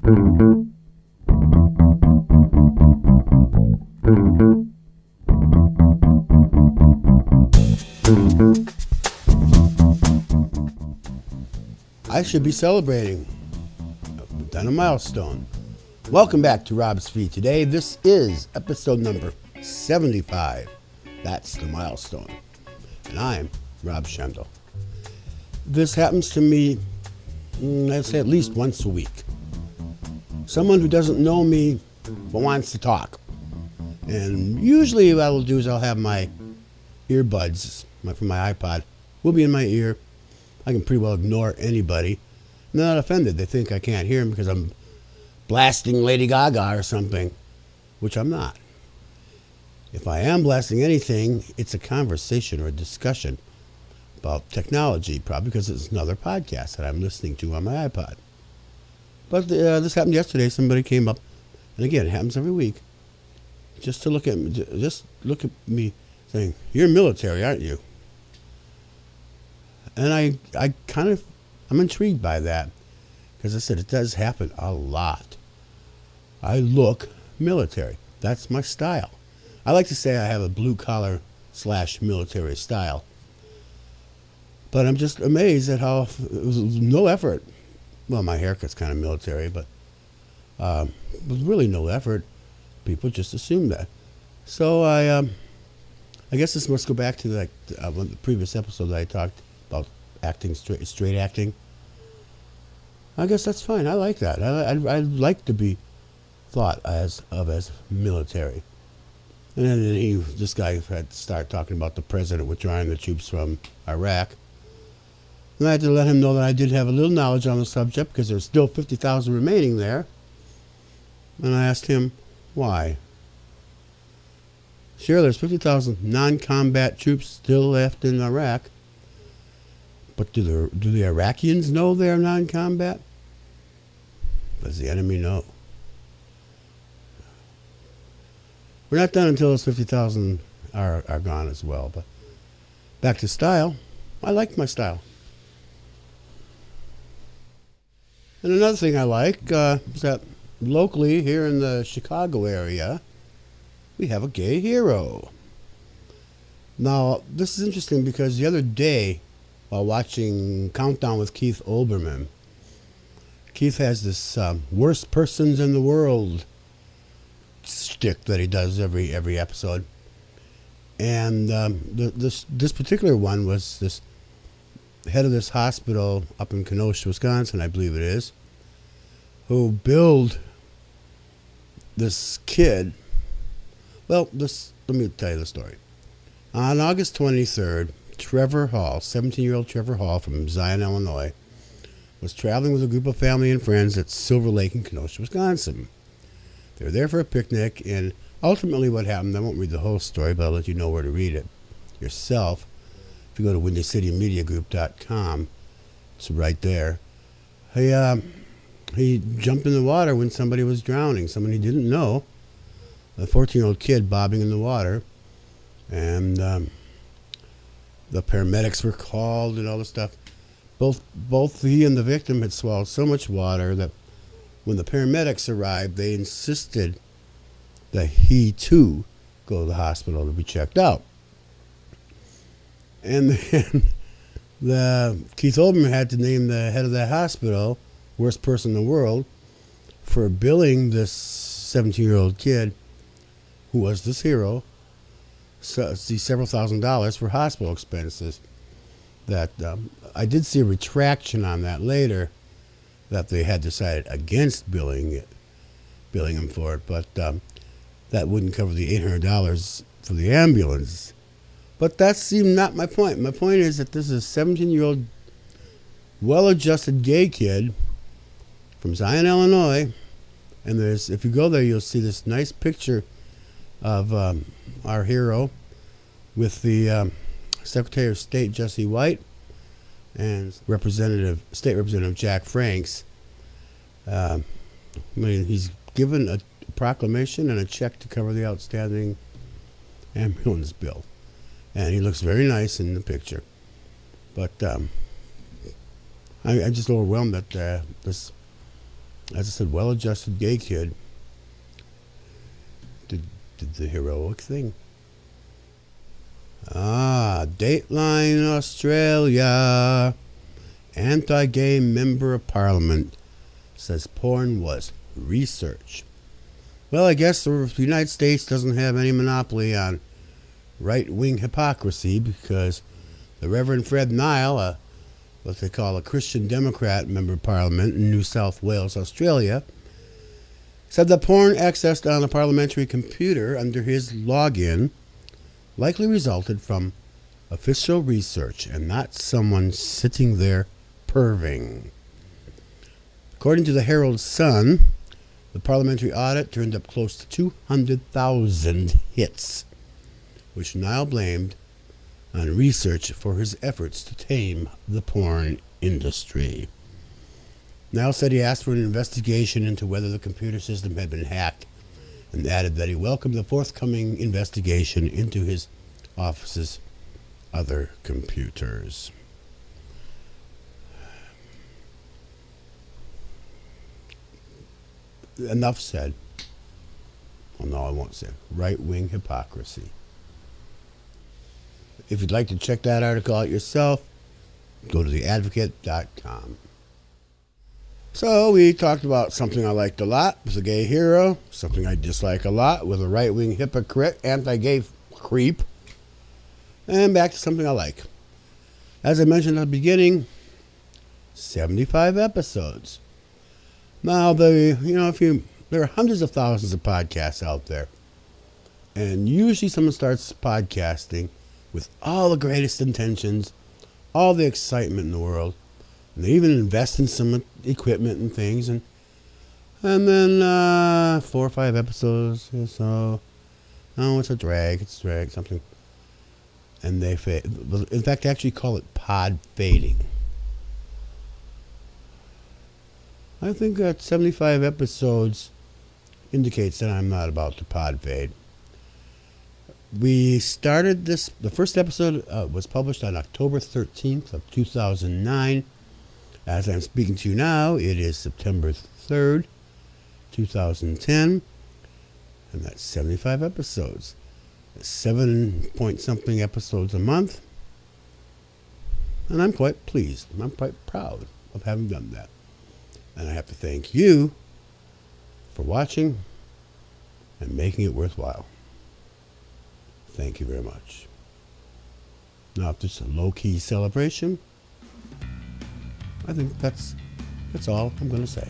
I should be celebrating. We've done a milestone. Welcome back to Rob's Feed. Today, this is episode number 75. That's the milestone. And I'm Rob Schendel. This happens to me, I'd say at least once a week. Someone who doesn't know me but wants to talk. And usually what I'll do is I'll have my earbuds from my iPod will be in my ear. I can pretty well ignore anybody. They're not offended. They think I can't hear them because I'm blasting Lady Gaga or something, which I'm not. If I am blasting anything, it's a conversation or a discussion about technology, probably because it's another podcast that I'm listening to on my iPod. But this happened yesterday. Somebody came up, and again, it happens every week, just to look at me saying, "You're military, aren't you?" And I'm intrigued by that, because I said it does happen a lot. I look military. That's my style. I like to say I have a blue collar / military style. But I'm just amazed at how it was no effort. Well, my haircut's kind of military, but with really no effort, people just assume that. So I guess this must go back to the previous episode that I talked about acting, straight acting. I guess that's fine. I like that. I like to be thought as military. And then this guy had to start talking about the president withdrawing the troops from Iraq. And I had to let him know that I did have a little knowledge on the subject because there's still 50,000 remaining there. And I asked him, why? Sure, there's 50,000 non-combat troops still left in Iraq. But do the Iraqis know they're non-combat? Does the enemy know? We're not done until those 50,000 are gone as well. But back to style. I like my style. And another thing I like is that locally here in the Chicago area, we have a gay hero. Now, this is interesting because the other day, while watching Countdown with Keith Olbermann, Keith has this worst persons in the world shtick that he does every episode. And this particular one was this head of this hospital up in Kenosha, Wisconsin, I believe it is, who billed this kid. Well, let me tell you the story. On August 23rd, Trevor Hall, 17-year-old Trevor Hall from Zion, Illinois, was traveling with a group of family and friends at Silver Lake in Kenosha, Wisconsin. They were there for a picnic, and ultimately what happened, I won't read the whole story, but I'll let you know where to read it yourself. If you go to WindyCityMediaGroup.com, it's right there. He jumped in the water when somebody was drowning, someone he didn't know, a 14-year-old kid bobbing in the water, and the paramedics were called and all this stuff. Both he and the victim had swallowed so much water that when the paramedics arrived, they insisted that he too go to the hospital to be checked out. And then Keith Olbermann had to name the head of that hospital worst person in the world for billing this 17-year-old kid, who was this hero, several $1,000s for hospital expenses. That I did see a retraction on that later, that they had decided against billing him for it, but that wouldn't cover the $800 for the ambulance. But that seemed not my point. My point is that this is a 17-year-old, well-adjusted gay kid from Zion, Illinois, and if you go there, you'll see this nice picture of our hero with the Secretary of State Jesse White and State Representative Jack Franks. He's given a proclamation and a check to cover the outstanding ambulance bill, and he looks very nice in the picture. But I'm just overwhelmed that this as I said, well-adjusted gay kid did the heroic thing. Dateline Australia. Anti-gay member of parliament says porn was research. Well, I guess the United States doesn't have any monopoly on right-wing hypocrisy, because the Reverend Fred Nile, what they call a Christian Democrat member of parliament in New South Wales, Australia, said that porn accessed on a parliamentary computer under his login likely resulted from official research and not someone sitting there perving. According to the Herald Sun, the parliamentary audit turned up close to 200,000 hits, which Nile blamed on research for his efforts to tame the porn industry. Nile said he asked for an investigation into whether the computer system had been hacked, and added that he welcomed the forthcoming investigation into his office's other computers. Enough said. Well, no, I won't say. Right-wing hypocrisy. If you'd like to check that article out yourself, go to theadvocate.com. So we talked about something I liked a lot with a gay hero, something I dislike a lot with a right-wing hypocrite, anti-gay creep, and back to something I like. As I mentioned at the beginning, 75 episodes. Now, there are hundreds of thousands of podcasts out there, and usually someone starts podcasting with all the greatest intentions, all the excitement in the world, and they even invest in some equipment and things, and then 4 or 5 episodes or so, oh, it's a drag, something, and they fade. In fact, they actually call it pod fading. I think that 75 episodes indicates that I'm not about to pod fade. We started this, the first episode was published on October 13th of 2009. As I'm speaking to you now, it is September 3rd, 2010, and that's 75 episodes. 7-point-something episodes a month, and I'm quite pleased. I'm quite proud of having done that. And I have to thank you for watching and making it worthwhile. Thank you very much. Now, if this is a low-key celebration, I think that's all I'm going to say.